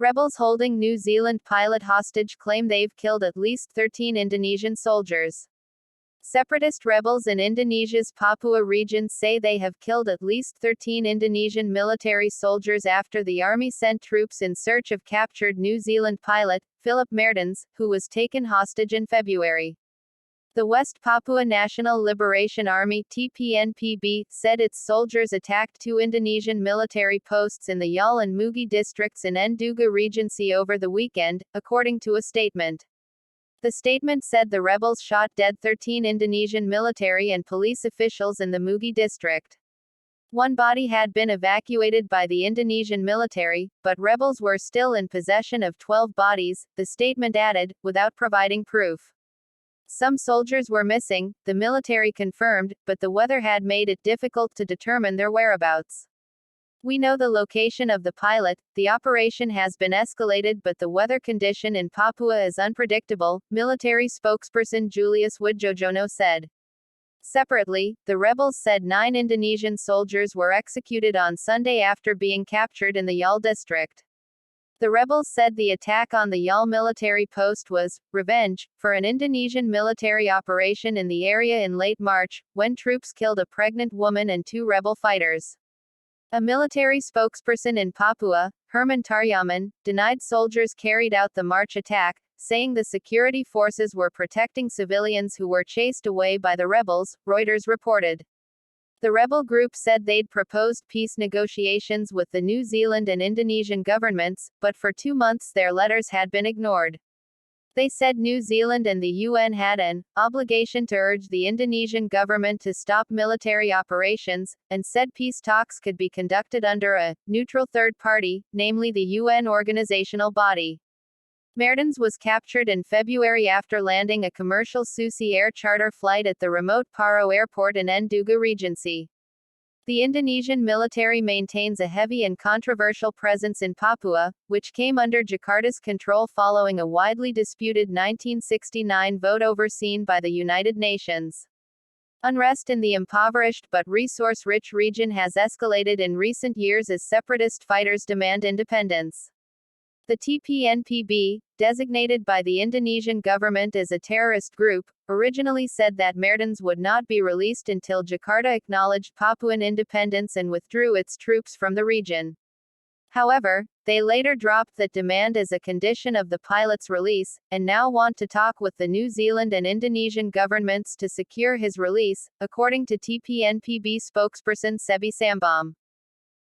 Rebels holding New Zealand pilot hostage claim they've killed at least 13 Indonesian soldiers. Separatist rebels in Indonesia's Papua region say they have killed at least 13 Indonesian military soldiers after the army sent troops in search of captured New Zealand pilot, Philip Mehrtens, who was taken hostage in February. The West Papua National Liberation Army (TPNPB) said its soldiers attacked two Indonesian military posts in the Yal and Mugi districts in Nduga Regency over the weekend, according to a statement. The statement said the rebels shot dead 13 Indonesian military and police officials in the Mugi district. One body had been evacuated by the Indonesian military, but rebels were still in possession of 12 bodies, the statement added, without providing proof. Some soldiers were missing, the military confirmed, but the weather had made it difficult to determine their whereabouts. We know the location of the pilot, the operation has been escalated, but the weather condition in Papua is unpredictable, military spokesperson Julius Wijojono said. Separately, the rebels said 9 Indonesian soldiers were executed on Sunday after being captured in the Yal district. The rebels said the attack on the Yal military post was revenge for an Indonesian military operation in the area in late March, when troops killed a pregnant woman and 2 rebel fighters. A military spokesperson in Papua, Herman Taryaman, denied soldiers carried out the March attack, saying the security forces were protecting civilians who were chased away by the rebels, Reuters reported. The rebel group said they'd proposed peace negotiations with the New Zealand and Indonesian governments, but for 2 months their letters had been ignored. They said New Zealand and the UN had an obligation to urge the Indonesian government to stop military operations, and said peace talks could be conducted under a neutral third party, namely the UN organizational body. Mehrtens was captured in February after landing a commercial Susi Air charter flight at the remote Paro airport in Nduga Regency. The Indonesian military maintains a heavy and controversial presence in Papua, which came under Jakarta's control following a widely disputed 1969 vote overseen by the United Nations. Unrest in the impoverished but resource-rich region has escalated in recent years as separatist fighters demand independence. The TPNPB, designated by the Indonesian government as a terrorist group, originally said that Mehrtens would not be released until Jakarta acknowledged Papuan independence and withdrew its troops from the region. However, they later dropped that demand as a condition of the pilot's release, and now want to talk with the New Zealand and Indonesian governments to secure his release, according to TPNPB spokesperson Sebi Sambom.